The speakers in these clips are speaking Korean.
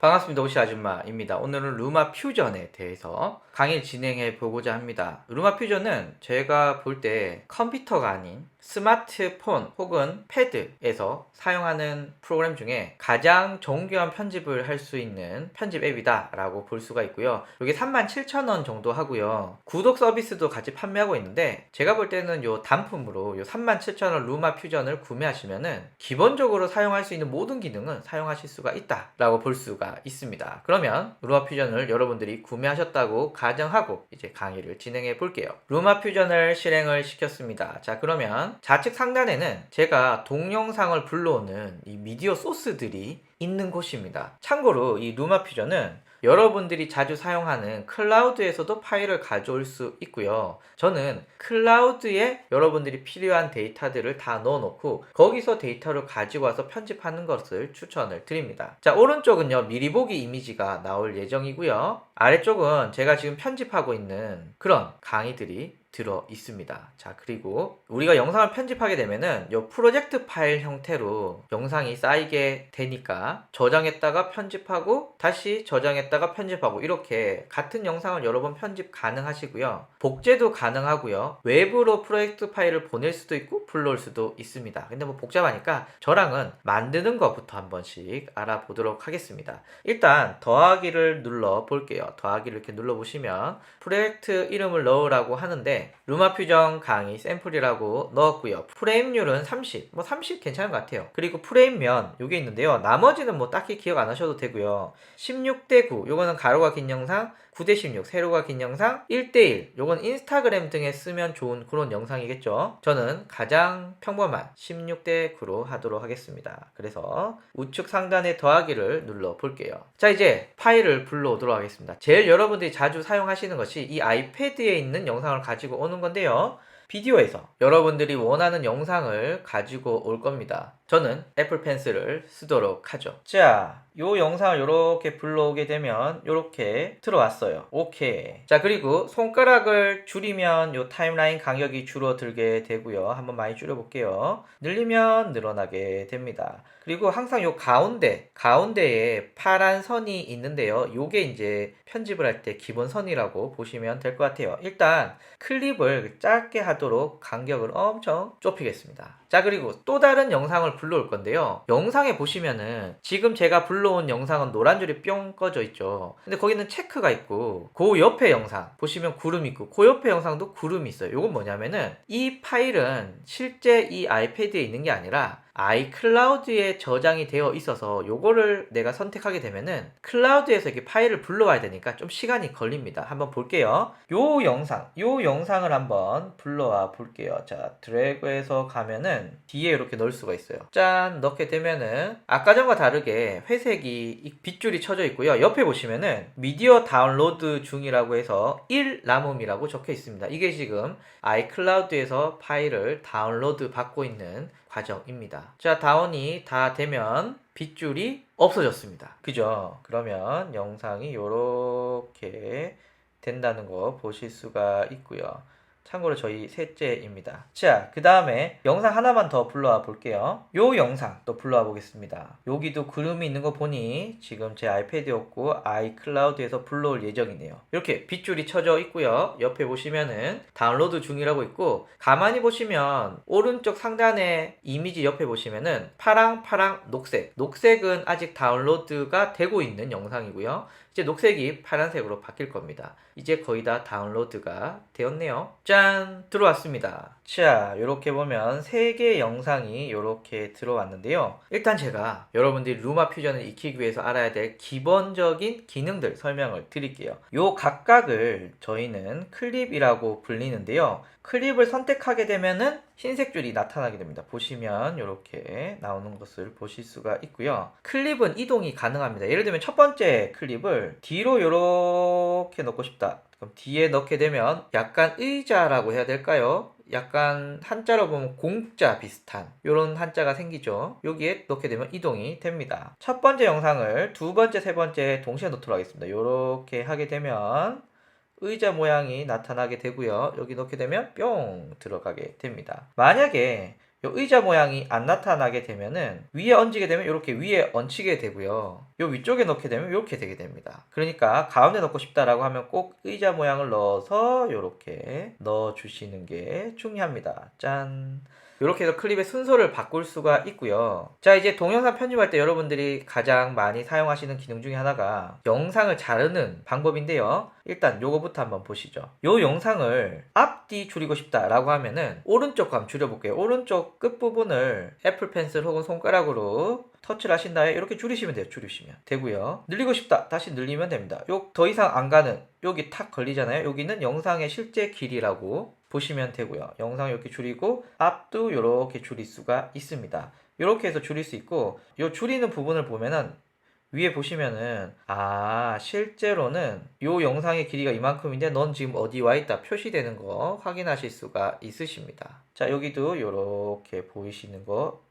반갑습니다. 오시 아줌마입니다. 오늘은 루마 퓨전에 대해서 강의를 진행해 보고자 합니다. 루마 퓨전은 제가 볼 때 컴퓨터가 아닌 스마트폰 혹은 패드에서 사용하는 프로그램 중에 가장 정교한 편집을 할 수 있는 편집 앱이다 라고 볼 수가 있고요. 이게 37,000원 정도 하고요. 구독 서비스도 같이 판매하고 있는데 제가 볼 때는 요 단품으로 요 37,000원 루마 퓨전을 구매하시면은 기본적으로 사용할 수 있는 모든 기능은 사용하실 수가 있다 라고 볼 수가 있습니다. 그러면 루마 퓨전을 여러분들이 구매하셨다고 가정하고 이제 강의를 진행해 볼게요. 루마 퓨전을 실행을 시켰습니다. 자, 그러면 좌측 상단에는 제가 동영상을 불러오는 이 미디어 소스들이 있는 곳입니다. 참고로 이 루마 퓨전은 여러분들이 자주 사용하는 클라우드에서도 파일을 가져올 수 있고요. 저는 클라우드에 여러분들이 필요한 데이터들을 다 넣어놓고 거기서 데이터를 가지고 와서 편집하는 것을 추천을 드립니다. 자, 오른쪽은요, 미리 보기 이미지가 나올 예정이고요. 아래쪽은 제가 지금 편집하고 있는 그런 강의들이 들어 있습니다. 자, 그리고 우리가 영상을 편집하게 되면은 이 프로젝트 파일 형태로 영상이 쌓이게 되니까 저장했다가 편집하고 다시 저장했다가 편집하고 이렇게 같은 영상을 여러 번 편집 가능하시고요. 복제도 가능하고요. 외부로 프로젝트 파일을 보낼 수도 있고 불러올 수도 있습니다. 근데 뭐 복잡하니까 저랑은 만드는 것부터 한 번씩 알아보도록 하겠습니다. 일단 더하기를 눌러 볼게요. 더하기를 이렇게 눌러 보시면 프로젝트 이름을 넣으라고 하는데 루마 퓨전 강의 샘플이라고 넣었고요. 프레임률은 30, 뭐 30 괜찮은 것 같아요. 그리고 프레임면 요게 있는데요. 나머지는 뭐 딱히 기억 안 하셔도 되고요. 16:9 요거는 가로가 긴 영상, 9:16 세로가 긴 영상, 1:1 요건 인스타그램 등에 쓰면 좋은 그런 영상이겠죠. 저는 가장 평범한 16:9로 하도록 하겠습니다. 그래서 우측 상단의 더하기를 눌러 볼게요. 자, 이제 파일을 불러오도록 하겠습니다. 제일 여러분들이 자주 사용하시는 것이 이 아이패드에 있는 영상을 가지고 오는 건데요. 비디오에서 여러분들이 원하는 영상을 가지고 올 겁니다. 저는 애플 펜슬을 쓰도록 하죠. 자, 요 영상을 이렇게 불러오게 되면 이렇게 들어왔어요. 오케이. 자, 그리고 손가락을 줄이면 요 타임라인 간격이 줄어들게 되고요. 한번 많이 줄여볼게요. 늘리면 늘어나게 됩니다. 그리고 항상 요 가운데에 파란 선이 있는데요. 요게 이제 편집을 할 때 기본 선이라고 보시면 될 것 같아요. 일단 클립을 짧게 하도록 간격을 엄청 좁히겠습니다. 자, 그리고 또 다른 영상을 불러올 건데요. 영상에 보시면은 지금 제가 불러온 영상은 노란 줄이 뿅 꺼져 있죠. 근데 거기는 체크가 있고 그 옆에 영상 보시면 구름 있고 그 옆에 영상도 구름이 있어요. 이건 뭐냐면은 이 파일은 실제 이 아이패드에 있는 게 아니라 아이클라우드에 저장이 되어 있어서 요거를 내가 선택하게 되면은 클라우드에서 이렇게 파일을 불러와야 되니까 좀 시간이 걸립니다. 한번 볼게요. 요 영상을 한번 불러와 볼게요. 자, 드래그해서 가면은 뒤에 이렇게 넣을 수가 있어요. 짠! 넣게 되면은 아까 전과 다르게 회색이 빗줄이 쳐져 있고요. 옆에 보시면은 미디어 다운로드 중이라고 해서 1 남음이라고 적혀 있습니다. 이게 지금 아이클라우드에서 파일을 다운로드 받고 있는 과정입니다. 자, 다운이 다 되면 빗줄이 없어졌습니다. 그죠? 그러면 영상이 이렇게 된다는 거 보실 수가 있고요. 참고로 저희 셋째입니다. 자, 그 다음에 영상 하나만 더 불러와 볼게요. 요 영상 또 불러와 보겠습니다. 여기도 구름이 있는 거 보니 지금 제 아이패드였고 아이클라우드에서 불러올 예정이네요. 이렇게 빗줄이 쳐져 있고요. 옆에 보시면은 다운로드 중이라고 있고 가만히 보시면 오른쪽 상단에 이미지 옆에 보시면은 파랑 녹색은 아직 다운로드가 되고 있는 영상이고요. 이제 녹색이 파란색으로 바뀔 겁니다. 이제 거의 다 다운로드가 되었네요. 짠! 들어왔습니다. 자, 이렇게 보면 3개의 영상이 이렇게 들어왔는데요. 일단 제가 여러분들이 루마 퓨전을 익히기 위해서 알아야 될 기본적인 기능들 설명을 드릴게요. 요 각각을 저희는 클립이라고 불리는데요. 클립을 선택하게 되면은 흰색 줄이 나타나게 됩니다. 보시면 이렇게 나오는 것을 보실 수가 있고요. 클립은 이동이 가능합니다. 예를 들면 첫 번째 클립을 뒤로 이렇게 넣고 싶다. 그럼 뒤에 넣게 되면 약간 의자라고 해야 될까요? 약간 한자로 보면 공자 비슷한 이런 한자가 생기죠. 여기에 넣게 되면 이동이 됩니다. 첫 번째 영상을 두 번째, 세 번째 동시에 넣도록 하겠습니다. 이렇게 하게 되면 의자 모양이 나타나게 되고요. 여기 넣게 되면 뿅 들어가게 됩니다. 만약에 요 의자 모양이 안 나타나게 되면은 위에 얹게 되면 이렇게 위에 얹히게 되고요. 요 위쪽에 넣게 되면 이렇게 되게 됩니다. 그러니까 가운데 넣고 싶다라고 하면 꼭 의자 모양을 넣어서 이렇게 넣어 주시는 게 중요합니다. 짠. 이렇게 해서 클립의 순서를 바꿀 수가 있고요. 자, 이제 동영상 편집할 때 여러분들이 가장 많이 사용하시는 기능 중에 하나가 영상을 자르는 방법인데요. 일단 요거부터 한번 보시죠. 요 영상을 앞뒤 줄이고 싶다라고 하면은 오른쪽 거 한번 줄여볼게요. 오른쪽 끝부분을 애플 펜슬 혹은 손가락으로 터치를 하신 다음에 이렇게 줄이시면 돼요. 줄이시면 되고요. 늘리고 싶다. 다시 늘리면 됩니다. 요 더 이상 안 가는 여기 탁 걸리잖아요. 여기는 영상의 실제 길이라고 보시면 되고요. 영상 이렇게 줄이고 앞도 이렇게 줄일 수가 있습니다. 이렇게 해서 줄일 수 있고 이 줄이는 부분을 보면은 위에 보시면은 실제로는 요 영상의 길이가 이만큼인데 넌 지금 어디 와 있다 표시되는 거 확인하실 수가 있으십니다. 자, 여기도 이렇게 보이시는 거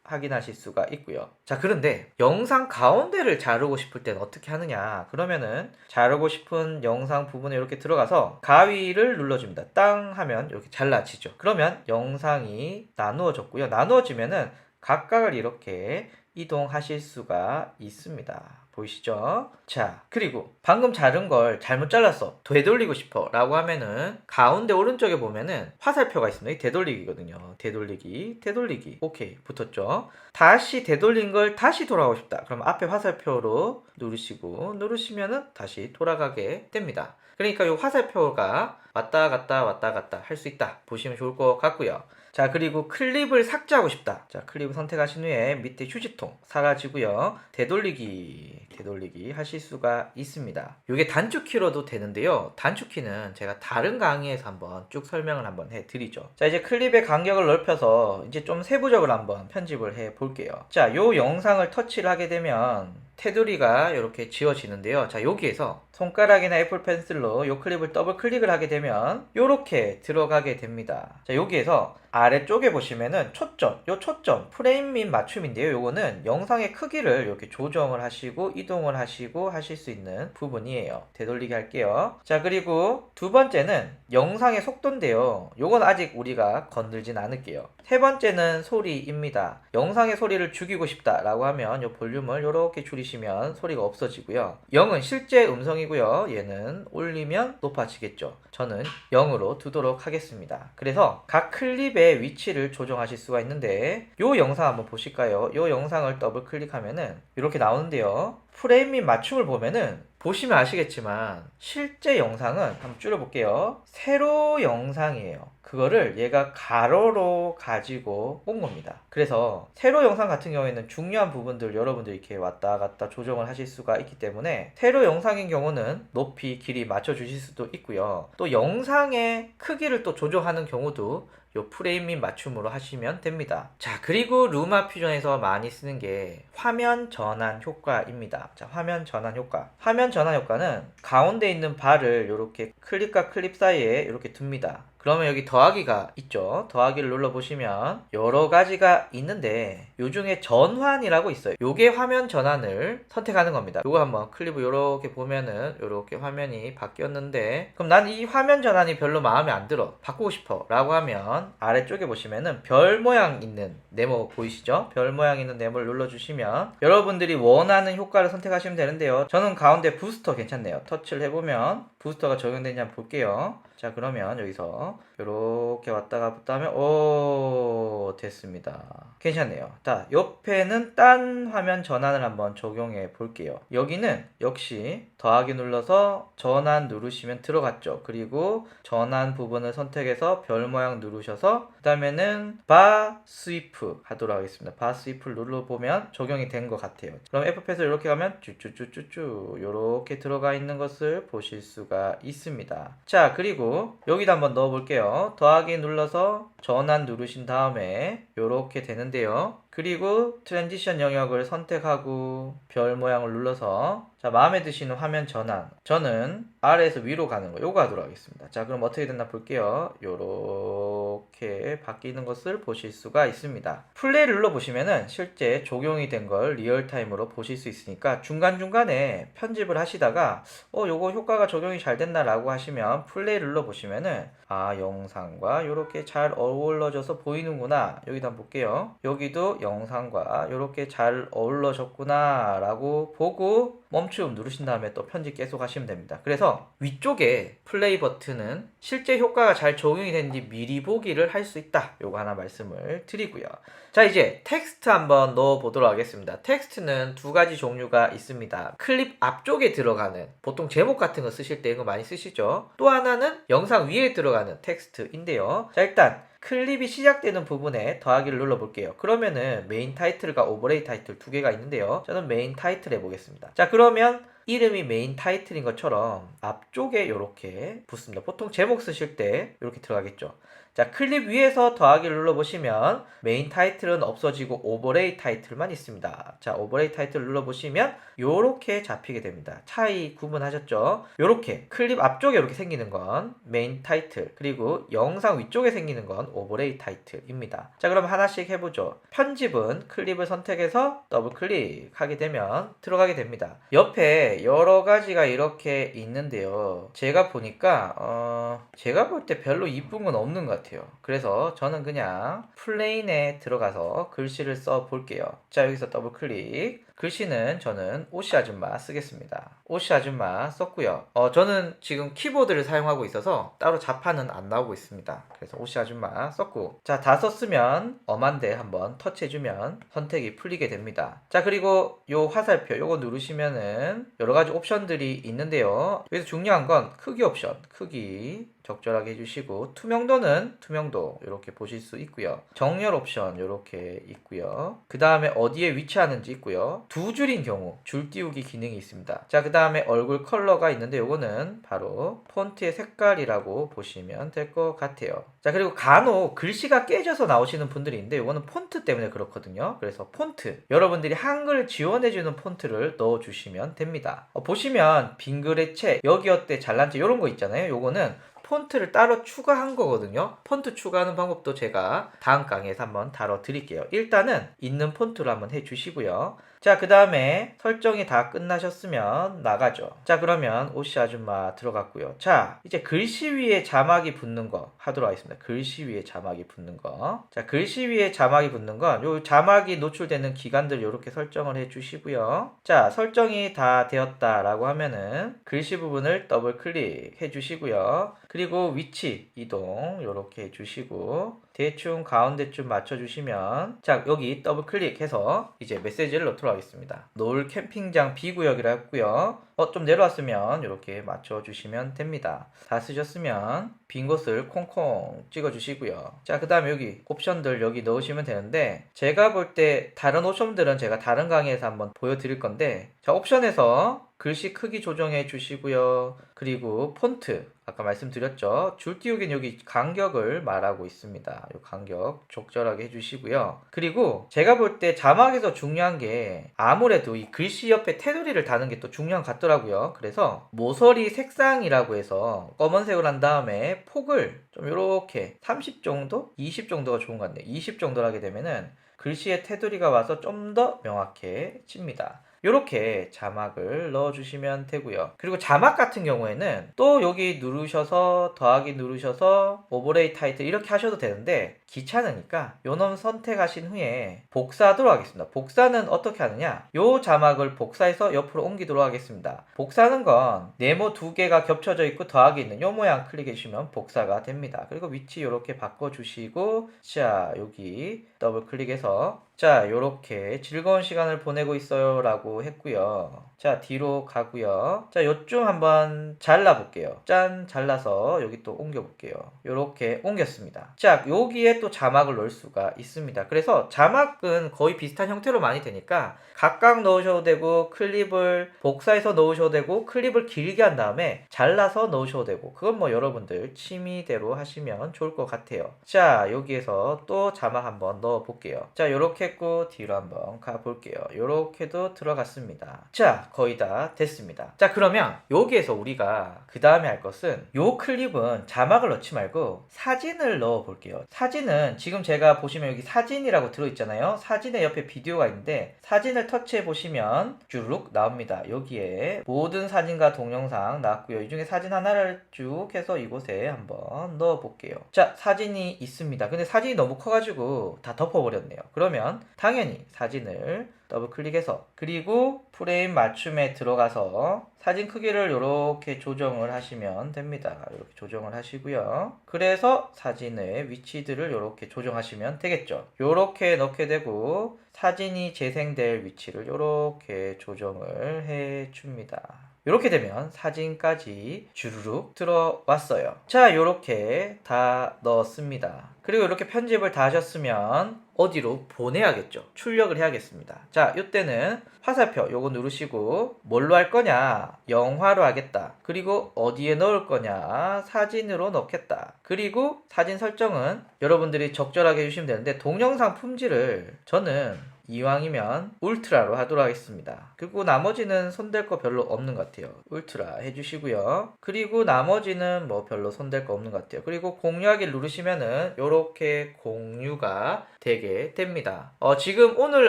확인하실 수가 있고요. 자, 그런데 영상 가운데를 자르고 싶을 때는 어떻게 하느냐? 그러면은 자르고 싶은 영상 부분에 이렇게 들어가서 가위를 눌러줍니다. 땅 하면 이렇게 잘라지죠. 그러면 영상이 나누어졌고요. 나누어지면은 각각을 이렇게 이동하실 수가 있습니다. 보이시죠? 자, 그리고 방금 자른 걸 잘못 잘랐어. 되돌리고 싶어. 라고 하면은 가운데 오른쪽에 보면은 화살표가 있습니다. 이 되돌리기거든요. 되돌리기, 되돌리기. 오케이. 붙었죠? 다시 되돌린 걸 다시 돌아가고 싶다. 그럼 앞에 화살표로 누르시면은 다시 돌아가게 됩니다. 그러니까 이 화살표가 왔다 갔다 왔다 갔다 할 수 있다. 보시면 좋을 것 같고요. 자, 그리고 클립을 삭제하고 싶다. 자, 클립을 선택하신 후에 밑에 휴지통 사라지고요. 되돌리기 하실 수가 있습니다. 이게 단축키로도 되는데요. 단축키는 제가 다른 강의에서 한번 쭉 설명을 한번 해드리죠. 자, 이제 클립의 간격을 넓혀서 이제 좀 세부적으로 한번 편집을 해 볼게요. 자, 요 영상을 터치를 하게 되면 테두리가 이렇게 지워지는데요. 자, 여기에서 손가락이나 애플 펜슬로 요 클립을 더블 클릭을 하게 되면 이렇게 들어가게 됩니다. 자, 여기에서 아래쪽에 보시면은 초점, 프레임 및 맞춤인데요. 요거는 영상의 크기를 이렇게 조정을 하시고 이동을 하시고 하실 수 있는 부분이에요. 되돌리기 할게요. 자, 그리고 두 번째는 영상의 속도인데요. 요건 아직 우리가 건들진 않을게요. 세 번째는 소리입니다. 영상의 소리를 죽이고 싶다라고 하면 요 볼륨을 이렇게 줄이시면 소리가 없어지고요. 0은 실제 음성이고요. 얘는 올리면 높아지겠죠. 저는 0으로 두도록 하겠습니다. 그래서 각 클립의 위치를 조정하실 수가 있는데 요 영상 한번 보실까요? 요 영상을 더블 클릭하면은 이렇게 나오는데요. 프레임 및 맞춤을 보면은 보시면 아시겠지만 실제 영상은 한번 줄여볼게요. 세로 영상이에요. 그거를 얘가 가로로 가지고 온 겁니다. 그래서 세로 영상 같은 경우에는 중요한 부분들 여러분들이 이렇게 왔다 갔다 조정을 하실 수가 있기 때문에 세로 영상인 경우는 높이, 길이 맞춰 주실 수도 있고요. 또 영상의 크기를 또 조정하는 경우도 요 프레임 및 맞춤으로 하시면 됩니다. 자, 그리고 루마 퓨전에서 많이 쓰는 게 화면 전환 효과입니다. 자, 화면 전환 효과. 화면 전환 효과는 가운데 있는 바를 이렇게 클립과 클립 사이에 이렇게 둡니다. 그러면 여기 더하기가 있죠. 더하기를 눌러보시면 여러 가지가 있는데 요 중에 전환이라고 있어요. 요게 화면 전환을 선택하는 겁니다. 요거 한번 클립을 요렇게 보면은 요렇게 화면이 바뀌었는데 그럼 난 이 화면 전환이 별로 마음에 안 들어. 바꾸고 싶어. 라고 하면 아래쪽에 보시면은 별 모양 있는 네모 보이시죠? 별 모양 있는 네모를 눌러주시면 여러분들이 원하는 효과를 선택하시면 되는데요. 저는 가운데 부스터 괜찮네요. 터치를 해보면 부스터가 적용되는지 한번 볼게요. 자, 그러면 여기서 이렇게 왔다 갔다 하면 오, 됐습니다. 괜찮네요. 자, 옆에는 딴 화면 전환을 한번 적용해 볼게요. 여기는 역시 더하기 눌러서 전환 누르시면 들어갔죠. 그리고 전환 부분을 선택해서 별 모양 누르셔서 그 다음에는 바 스위프 하도록 하겠습니다. 바 스위프를 눌러보면 적용이 된 것 같아요. 그럼 F8에서 이렇게 가면 쭈쭈쭈쭈쭈 이렇게 들어가 있는 것을 보실 수가 있습니다. 자, 그리고 여기다 한번 넣어 볼게요. 더하기 눌러서 전환 누르신 다음에 이렇게 되는데요. 그리고 트랜지션 영역을 선택하고 별 모양을 눌러서 자, 마음에 드시는 화면 전환. 저는 아래에서 위로 가는 거 요거 하도록 하겠습니다. 자, 그럼 어떻게 됐나 볼게요. 요렇게 바뀌는 것을 보실 수가 있습니다. 플레이를 눌러보시면은 실제 적용이 된 걸 리얼타임으로 보실 수 있으니까 중간중간에 편집을 하시다가 요거 효과가 적용이 잘 됐나 라고 하시면 플레이를 눌러보시면은 영상과 요렇게 잘 어우러져서 보이는구나. 여기다 여기도 한번 볼게요. 여기도 영상과 이렇게 잘 어울러졌구나 라고 보고 멈춤 누르신 다음에 또 편집 계속 하시면 됩니다. 그래서 위쪽에 플레이 버튼은 실제 효과가 잘 적용이 되는지 미리 보기를 할 수 있다. 요거 하나 말씀을 드리고요. 자, 이제 텍스트 한번 넣어 보도록 하겠습니다. 텍스트는 두 가지 종류가 있습니다. 클립 앞쪽에 들어가는, 보통 제목 같은 거 쓰실 때 이거 많이 쓰시죠. 또 하나는 영상 위에 들어가는 텍스트인데요. 자, 일단 클립이 시작되는 부분에 더하기를 눌러볼게요. 그러면은 메인 타이틀과 오버레이 타이틀 두 개가 있는데요. 저는 메인 타이틀 해보겠습니다. 자, 그러면 이름이 메인 타이틀인 것처럼 앞쪽에 이렇게 붙습니다. 보통 제목 쓰실 때 이렇게 들어가겠죠. 자, 클립 위에서 더하기를 눌러보시면 메인 타이틀은 없어지고 오버레이 타이틀만 있습니다. 자, 오버레이 타이틀 눌러보시면 요렇게 잡히게 됩니다. 차이 구분하셨죠? 요렇게 클립 앞쪽에 이렇게 생기는 건 메인 타이틀, 그리고 영상 위쪽에 생기는 건 오버레이 타이틀입니다. 자, 그럼 하나씩 해보죠. 편집은 클립을 선택해서 더블 클릭하게 되면 들어가게 됩니다. 옆에 여러 가지가 이렇게 있는데요. 제가 보니까 제가 볼 때 별로 이쁜 건 없는 것 같아요. 그래서 저는 그냥 플레인에 들어가서 글씨를 써 볼게요. 자, 여기서 더블 클릭. 글씨는 저는 오시 아줌마 쓰겠습니다. 오시 아줌마 썼고요. 저는 지금 키보드를 사용하고 있어서 따로 자판은 안 나오고 있습니다. 그래서 오시 아줌마 썼고, 자, 다 썼으면 엄한데 한번 터치해주면 선택이 풀리게 됩니다. 자, 그리고 요 화살표 요거 누르시면은 여러 가지 옵션들이 있는데요. 여기서 중요한 건 크기 옵션, 크기 적절하게 해주시고, 투명도는 투명도 이렇게 보실 수 있고요. 정렬 옵션 이렇게 있고요. 그 다음에 어디에 위치하는지 있고요. 두 줄인 경우 줄 띄우기 기능이 있습니다. 자, 그 다음에 얼굴 컬러가 있는데 요거는 바로 폰트의 색깔이라고 보시면 될 것 같아요. 자, 그리고 간혹 글씨가 깨져서 나오시는 분들이 있는데 요거는 폰트 때문에 그렇거든요. 그래서 폰트, 여러분들이 한글 지원해주는 폰트를 넣어주시면 됩니다. 보시면 빙그레 책, 여기 어때, 잘난 체 이런 거 있잖아요. 요거는 폰트를 따로 추가한 거거든요. 폰트 추가하는 방법도 제가 다음 강의에서 한번 다뤄드릴게요. 일단은 있는 폰트로 한번 해주시고요. 자, 그 다음에 설정이 다 끝나셨으면 나가죠. 자, 그러면 오시 아줌마 들어갔고요. 자, 이제 글씨 위에 자막이 붙는 거 하도록 하겠습니다. 글씨 위에 자막이 붙는 거. 자, 글씨 위에 자막이 붙는 건 요 자막이 노출되는 기간들 이렇게 설정을 해주시고요. 자, 설정이 다 되었다라고 하면은 글씨 부분을 더블 클릭해 주시고요. 그리고 위치 이동 이렇게 해주시고 대충 가운데쯤 맞춰주시면, 자, 여기 더블 클릭해서 이제 메시지를 넣도록 하겠습니다. 노을 캠핑장 B구역이라 했고요. 좀 내려왔으면 이렇게 맞춰주시면 됩니다. 다 쓰셨으면 빈 곳을 콩콩 찍어주시고요. 자, 그 다음에 여기 옵션들 여기 넣으시면 되는데, 제가 볼 때 다른 옵션들은 제가 다른 강의에서 한번 보여드릴 건데, 자, 옵션에서 글씨 크기 조정해 주시고요. 그리고 폰트 아까 말씀드렸죠. 줄 띄우기는 여기 간격을 말하고 있습니다. 이 간격 적절하게 해주시고요. 그리고 제가 볼 때 자막에서 중요한 게 아무래도 이 글씨 옆에 테두리를 다는 게 또 중요한 것 같더라고요. 그래서 모서리 색상이라고 해서 검은색으로 한 다음에 폭을 좀 이렇게 30 정도? 20 정도가 좋은 것 같네요. 20 정도로 하게 되면은 글씨의 테두리가 와서 좀 더 명확해집니다. 이렇게 자막을 넣어주시면 되고요. 그리고 자막 같은 경우에는 또 여기 누르셔서 더하기 누르셔서 오버레이 타이틀 이렇게 하셔도 되는데 귀찮으니까 요놈 선택하신 후에 복사하도록 하겠습니다. 복사는 어떻게 하느냐, 요 자막을 복사해서 옆으로 옮기도록 하겠습니다. 복사하는 건 네모 두 개가 겹쳐져 있고 더하기 있는 요 모양 클릭해 주시면 복사가 됩니다. 그리고 위치 이렇게 바꿔주시고, 자, 여기 더블 클릭해서, 자, 요렇게 즐거운 시간을 보내고 있어요 라고 했고요. 자, 뒤로 가고요. 자, 요쯤 한번 잘라 볼게요. 짠, 잘라서 여기 또 옮겨 볼게요. 요렇게 옮겼습니다. 자, 여기에 또 자막을 넣을 수가 있습니다. 그래서 자막은 거의 비슷한 형태로 많이 되니까 각각 넣으셔도 되고, 클립을 복사해서 넣으셔도 되고, 클립을 길게 한 다음에 잘라서 넣으셔도 되고, 그건 뭐 여러분들 취미대로 하시면 좋을 것 같아요. 자, 여기에서 또 자막 한번 넣어 볼게요. 자, 요렇게 했고 뒤로 한번 가볼게요. 요렇게도 들어갔습니다. 자, 거의 다 됐습니다. 자, 그러면 여기에서 우리가 그 다음에 할 것은 요 클립은 자막을 넣지 말고 사진을 넣어 볼게요. 사진은 지금 제가 보시면 여기 사진이라고 들어있잖아요. 사진의 옆에 비디오가 있는데 사진을 터치해 보시면 쭈룩 나옵니다. 여기에 모든 사진과 동영상 나왔고요. 이 중에 사진 하나를 쭉 해서 이곳에 한번 넣어 볼게요. 자, 사진이 있습니다. 근데 사진이 너무 커가지고 다 덮어버렸네요. 그러면 당연히 사진을 더블 클릭해서 그리고 프레임 맞춤에 들어가서 사진 크기를 이렇게 조정을 하시면 됩니다. 이렇게 조정을 하시고요. 그래서 사진의 위치들을 이렇게 조정하시면 되겠죠. 이렇게 넣게 되고 사진이 재생될 위치를 이렇게 조정을 해 줍니다. 이렇게 되면 사진까지 주르륵 들어왔어요. 자, 이렇게 다 넣었습니다. 그리고 이렇게 편집을 다 하셨으면 어디로 보내야겠죠. 출력을 해야겠습니다. 자, 이때는 화살표 요거 누르시고 뭘로 할 거냐? 영화로 하겠다. 그리고 어디에 넣을 거냐? 사진으로 넣겠다. 그리고 사진 설정은 여러분들이 적절하게 해주시면 되는데 동영상 품질을 저는 이왕이면 울트라로 하도록 하겠습니다. 그리고 나머지는 손댈 거 별로 없는 것 같아요. 울트라 해주시고요. 그리고 나머지는 뭐 별로 손댈 거 없는 것 같아요. 그리고 공유하기 누르시면은 이렇게 공유가 되게 됩니다. 지금 오늘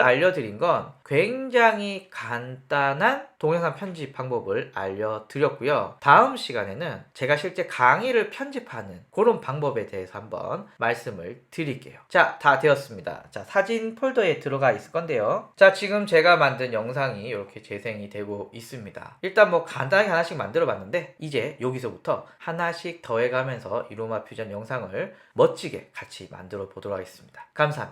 알려드린 건 굉장히 간단한 동영상 편집 방법을 알려드렸고요. 다음 시간에는 제가 실제 강의를 편집하는 그런 방법에 대해서 한번 말씀을 드릴게요. 자, 다 되었습니다. 자, 사진 폴더에 들어가 있을 건데요. 자, 지금 제가 만든 영상이 이렇게 재생이 되고 있습니다. 일단 뭐 간단하게 하나씩 만들어 봤는데 이제 여기서부터 하나씩 더해가면서 이로마 퓨전 영상을 멋지게 같이 만들어 보도록 하겠습니다. 감사합니다.